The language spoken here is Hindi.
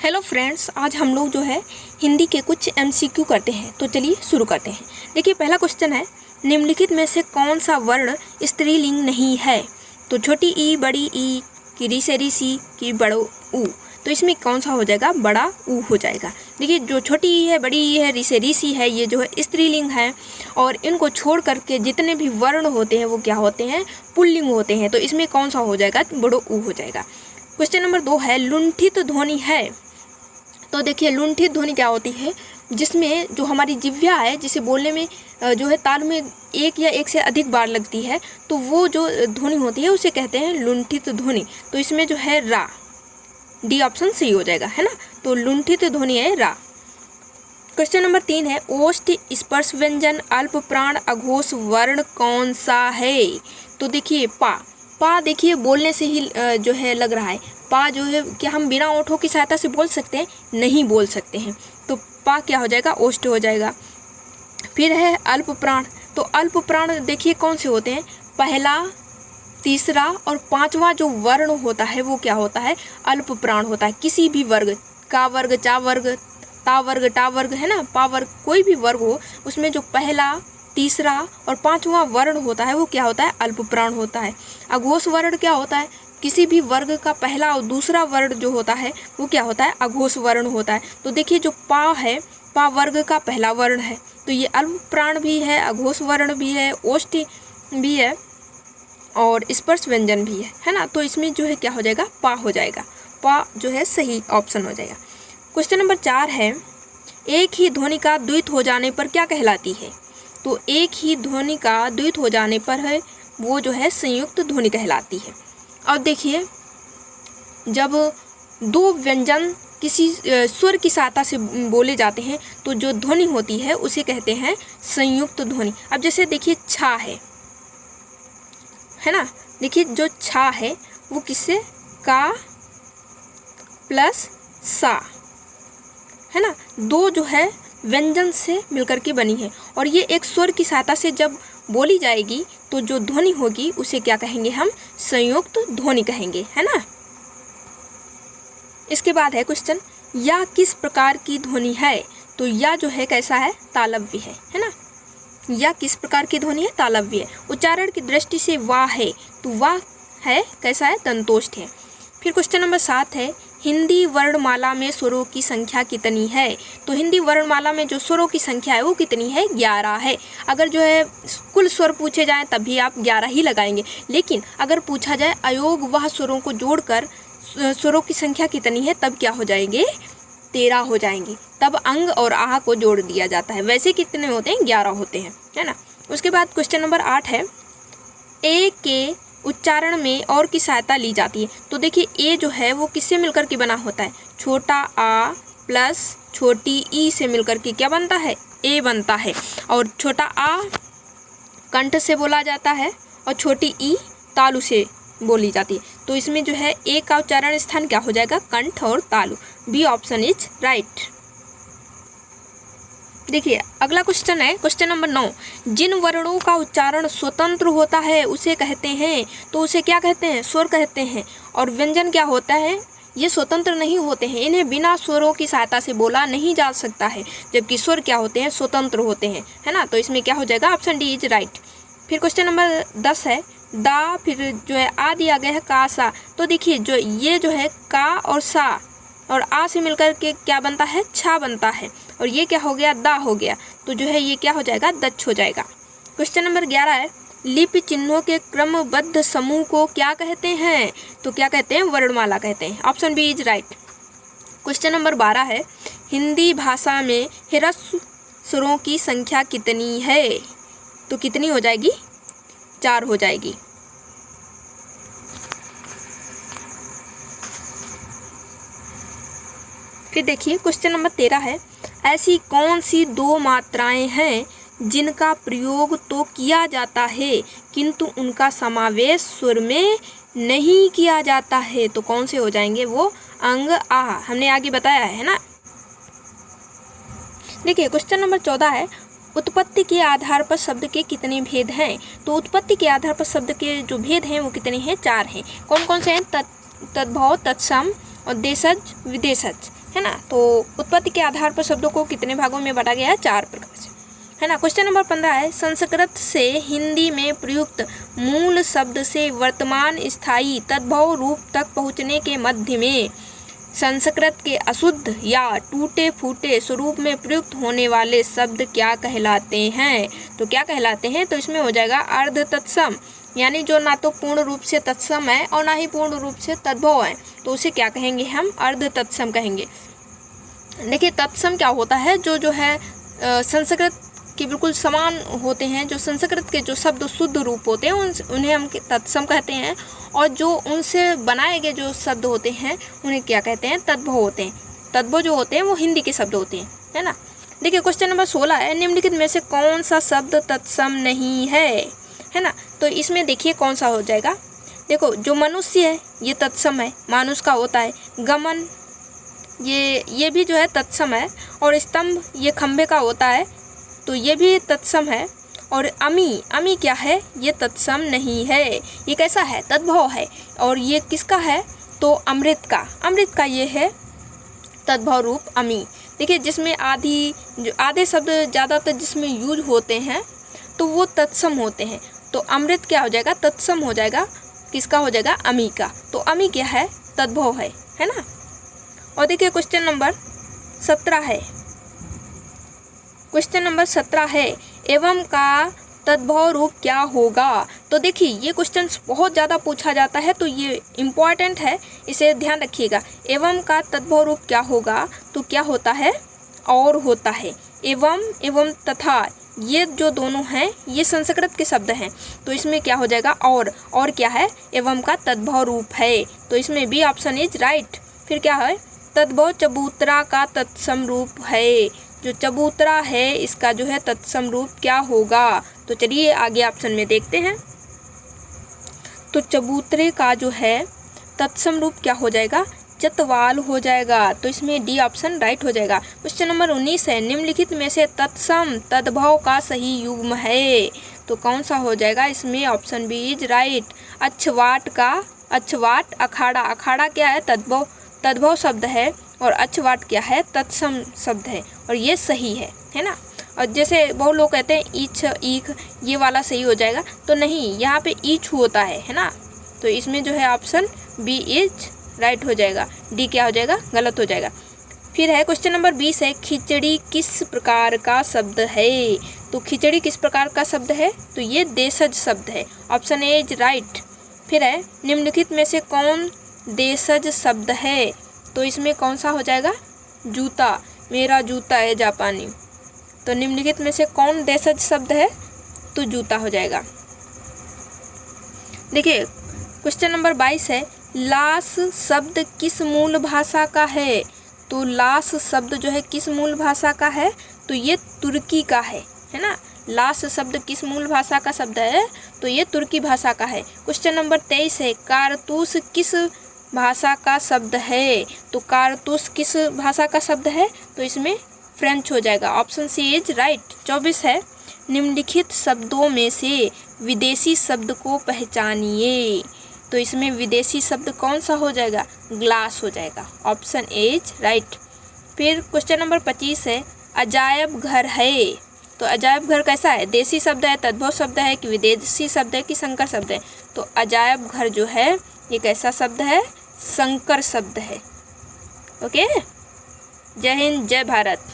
हेलो फ्रेंड्स, आज हम लोग जो है हिंदी के कुछ एमसीक्यू करते हैं। तो चलिए शुरू करते हैं। देखिए, पहला क्वेश्चन है, निम्नलिखित में से कौन सा वर्ण स्त्रीलिंग नहीं है? तो छोटी ई, बड़ी ई, की री से री सी, की बड़ो ऊ। तो इसमें कौन सा हो जाएगा? बड़ा ऊ हो जाएगा। देखिए, जो छोटी ई है, बड़ी ई है, री से री सी है, ये जो है स्त्रीलिंग है। और इनको छोड़ करके जितने भी वर्ण होते हैं वो क्या होते हैं? पुल्लिंग होते हैं। तो इसमें कौन सा हो जाएगा? बड़ो ऊ हो जाएगा। क्वेश्चन नंबर 2 है, लुंठित ध्वनि है। तो देखिए, लुंठित ध्वनि क्या होती है? जिसमें जो हमारी जिह्वा है, जिसे बोलने में जो है ताल में एक या एक से अधिक बार लगती है, तो वो जो ध्वनि होती है उसे कहते हैं लुंठित ध्वनि। तो इसमें जो है रा, डी ऑप्शन सही हो जाएगा, है ना। तो लुंठित ध्वनि है रा। क्वेश्चन नंबर 3 है, ओष्ठ स्पर्श व्यंजन अल्प प्राण अघोष वर्ण कौन सा है? तो देखिए, पा देखिए बोलने से ही जो है लग रहा है। पा जो है, क्या हम बिना ओठों की सहायता से बोल सकते हैं? नहीं बोल सकते हैं। तो पा क्या हो जाएगा? ओष्ठ हो जाएगा। फिर है अल्प प्राण। तो अल्प प्राण देखिए कौन से होते हैं? पहला, तीसरा और पांचवा जो वर्ण होता है वो क्या होता है? अल्प प्राण होता है। किसी भी वर्ग, का वर्ग, चा वर्ग, ता वर्ग, टा वर्ग, है ना, पा वर्ग, कोई भी वर्ग हो, उसमें जो पहला, तीसरा और पांचवा वर्ण होता है वो क्या होता है? अल्प प्राण होता है। अघोष वर्ण क्या होता है? किसी भी वर्ग का पहला और दूसरा वर्ण जो होता है वो क्या होता है? अघोष वर्ण होता है। तो देखिए, जो पा है, पा वर्ग का पहला वर्ण है, तो ये अल्प प्राण भी है, अघोष वर्ण भी है, ओष्ठ भी है और स्पर्श व्यंजन भी है ना। तो इसमें जो है क्या हो जाएगा? पा हो जाएगा। पा जो है सही ऑप्शन हो जाएगा। क्वेश्चन नंबर 4 है, एक ही ध्वनि का द्वित हो जाने पर क्या कहलाती है? तो एक ही ध्वनि का द्वित हो जाने पर है वो जो है संयुक्त ध्वनि कहलाती है। अब देखिए, जब दो व्यंजन किसी स्वर की सहायता से बोले जाते हैं तो जो ध्वनि होती है उसे कहते हैं संयुक्त ध्वनि। अब जैसे देखिए, छा है ना। देखिए, जो छा है वो किससे? का प्लस सा, है ना। दो जो है व्यंजन से मिलकर के बनी है और ये एक स्वर की सहायता से जब बोली जाएगी तो जो ध्वनि होगी उसे क्या कहेंगे? हम संयुक्त ध्वनि कहेंगे, है ना। इसके बाद है क्वेश्चन, या किस प्रकार की ध्वनि है? तो या जो है कैसा है? तालव्य है ना। या किस प्रकार की ध्वनि है? तालव्य है। उच्चारण की दृष्टि से वाह है, तो वाह है कैसा है? दंतोष्ठ है। फिर क्वेश्चन नंबर 7 है, हिंदी वर्णमाला में स्वरों की संख्या कितनी है? तो हिंदी वर्णमाला में जो स्वरों की संख्या है वो कितनी है? 11 है। अगर जो है कुल स्वर पूछे जाएं तब भी आप 11 ही लगाएंगे, लेकिन अगर पूछा जाए अयोग वह स्वरों को जोड़कर स्वरों की संख्या कितनी है, तब क्या हो जाएंगे? 13 हो जाएंगे। तब अंग और आह को जोड़ दिया जाता है। वैसे कितने होते हैं? 11 होते हैं, है ना। उसके बाद क्वेश्चन नंबर 8 है, ए के उच्चारण में और की सहायता ली जाती है। तो देखिए, ए जो है वो किससे मिलकर के बना होता है? छोटा आ प्लस छोटी ई से मिलकर के क्या बनता है? ए बनता है। और छोटा आ कंठ से बोला जाता है और छोटी ई तालु से बोली जाती है। तो इसमें जो है ए का उच्चारण स्थान क्या हो जाएगा? कंठ और तालु। B option is right. देखिए, अगला क्वेश्चन है क्वेश्चन नंबर 9, जिन वर्णों का उच्चारण स्वतंत्र होता है उसे कहते हैं। तो उसे क्या कहते हैं? स्वर कहते हैं। और व्यंजन क्या होता है? ये स्वतंत्र नहीं होते हैं, इन्हें बिना स्वरों की सहायता से बोला नहीं जा सकता है, जबकि स्वर क्या होते हैं? स्वतंत्र होते हैं, है ना। तो इसमें क्या हो जाएगा? Option D is right. फिर क्वेश्चन नंबर 10 है, दा, फिर जो है आ दिया गया है का सा। तो देखिए, जो ये जो है का और सा और आ से मिलकर के क्या बनता है? छा बनता है। और ये क्या हो गया? दा हो गया। तो जो है ये क्या हो जाएगा? दक्ष हो जाएगा। क्वेश्चन नंबर 11 है, लिपि चिन्हों के क्रमबद्ध समूह को क्या कहते हैं? तो क्या कहते हैं? वर्णमाला कहते हैं। Option B is right. Question number 12 है, हिंदी भाषा में ह्रस्व स्वरों की संख्या कितनी है? तो कितनी हो जाएगी? 4 हो जाएगी। फिर देखिए, क्वेश्चन नंबर 13 है, ऐसी कौन सी 2 मात्राएं हैं जिनका प्रयोग तो किया जाता है किंतु उनका समावेश स्वर में नहीं किया जाता है? तो कौन से हो जाएंगे वो? अंग, आह, हमने आगे बताया है ना। देखिए, क्वेश्चन नंबर 14 है, उत्पत्ति के आधार पर शब्द के कितने भेद हैं? तो उत्पत्ति के आधार पर शब्द के जो भेद हैं वो कितने हैं? 4 हैं। कौन कौन से हैं? तद्भव, तत्सम और देशज, विदेशज। है ना। तो उत्पत्ति के आधार पर शब्दों को कितने भागों में बांटा गया है? 4 प्रकार से, है ना। क्वेश्चन नंबर 15 है, संस्कृत से हिंदी में प्रयुक्त मूल शब्द से वर्तमान स्थायी तद्भव रूप तक पहुँचने के मध्य में संस्कृत के अशुद्ध या टूटे फूटे स्वरूप में प्रयुक्त होने वाले शब्द क्या कहलाते हैं? तो क्या कहलाते हैं? तो इसमें हो जाएगा अर्ध तत्सम, यानी जो ना तो पूर्ण रूप से तत्सम है और ना ही पूर्ण रूप से तद्भव है, तो उसे क्या कहेंगे हम? अर्ध तत्सम कहेंगे। देखिए तत्सम क्या होता है? जो है संस्कृत के बिल्कुल समान होते हैं, जो संस्कृत के जो शब्द शुद्ध रूप होते हैं उन्हें हम तत्सम कहते हैं, और जो उनसे बनाए गए जो शब्द होते हैं उन्हें क्या कहते हैं? तद्भव होते हैं। तद्भव जो होते हैं वो हिंदी के शब्द होते हैं, है ना। देखिए क्वेश्चन नंबर 16 है, निम्नलिखित में से कौन सा शब्द तत्सम नहीं है ना। तो इसमें देखिए कौन सा हो जाएगा। देखो जो मनुष्य है ये तत्सम है, मानुष का होता है। गमन ये भी जो है तत्सम है, और स्तंभ ये खंभे का होता है, तो ये भी तत्सम है। और अमी क्या है? ये तत्सम नहीं है, ये कैसा है? तद्भव है। और ये किसका है? तो अमृत का ये है तद्भव रूप अमी। देखिए जिसमें आधे शब्द ज़्यादातर जिसमें यूज होते हैं तो वो तत्सम होते हैं, तो अमृत क्या हो जाएगा? तत्सम हो जाएगा। किसका हो जाएगा? अमी का। तो अमी क्या है? तद्भव है ना। और देखिए क्वेश्चन नंबर 17 है। क्वेश्चन नंबर 17 है, एवं का तद्भव रूप क्या होगा? तो देखिए ये क्वेश्चन बहुत ज़्यादा पूछा जाता है, तो ये इम्पॉर्टेंट है, इसे ध्यान रखिएगा। एवं का तद्भव रूप क्या होगा? तो क्या होता है? और होता है। एवं तथा ये जो दोनों हैं ये संस्कृत के शब्द हैं, तो इसमें क्या हो जाएगा? और क्या है? एवं का तद्भव रूप है, तो इसमें बी ऑप्शन इज राइट। फिर क्या है? तद्भव चबूतरा का तत्सम रूप है। जो चबूतरा है इसका जो है तत्सम रूप क्या होगा? तो चलिए आगे ऑप्शन में देखते हैं। तो चबूतरे का जो है तत्सम रूप क्या हो जाएगा? चतवाल हो जाएगा, तो इसमें डी ऑप्शन राइट हो जाएगा। क्वेश्चन नंबर 19 है, निम्नलिखित में से तत्सम तद्भव का सही युग्म है? तो कौन सा हो जाएगा? इसमें ऑप्शन बी इज राइट। अच्छवाट अखाड़ा क्या है? तद्भव शब्द है, और अच्छवाट क्या है? तत्सम शब्द है, और ये सही है ना। और जैसे बहुत लोग कहते हैं ईख ये वाला सही हो जाएगा, तो नहीं, यहाँ पे ईच होता है ना। तो इसमें जो है ऑप्शन बी इज राइट हो जाएगा, डी क्या हो जाएगा? गलत हो जाएगा। फिर है क्वेश्चन नंबर 20 है, खिचड़ी किस प्रकार का शब्द है? तो खिचड़ी किस प्रकार का शब्द है? तो ये देशज शब्द है, ऑप्शन ए इज राइट। फिर है, निम्नलिखित में से कौन देशज शब्द है? तो इसमें कौन सा हो जाएगा? जूता, मेरा जूता है जापानी। तो निम्नलिखित में से कौन देशज शब्द है? तो जूता हो जाएगा। देखिए क्वेश्चन नंबर 22 है, लास शब्द किस मूल भाषा का है? तो लास शब्द जो है किस मूल भाषा का है? तो ये तुर्की का है ना। लास शब्द किस मूल भाषा का शब्द है? तो ये तुर्की भाषा का है। क्वेश्चन नंबर 23 है, कारतूस किस भाषा का शब्द है? तो कारतूस किस भाषा का शब्द है? तो इसमें फ्रेंच हो जाएगा, ऑप्शन सी इज राइट। 24 है, निम्नलिखित शब्दों में से विदेशी शब्द को पहचानिए। तो इसमें विदेशी शब्द कौन सा हो जाएगा? ग्लास हो जाएगा, ऑप्शन ए इज राइट। फिर क्वेश्चन नंबर 25 है, अजायब घर है। तो अजायब घर कैसा है? देसी शब्द है, तद्भव शब्द है, कि विदेशी शब्द है, कि संकर शब्द है? तो अजायब घर जो है ये कैसा शब्द है? संकर शब्द है। ओके, जय हिंद, जय भारत।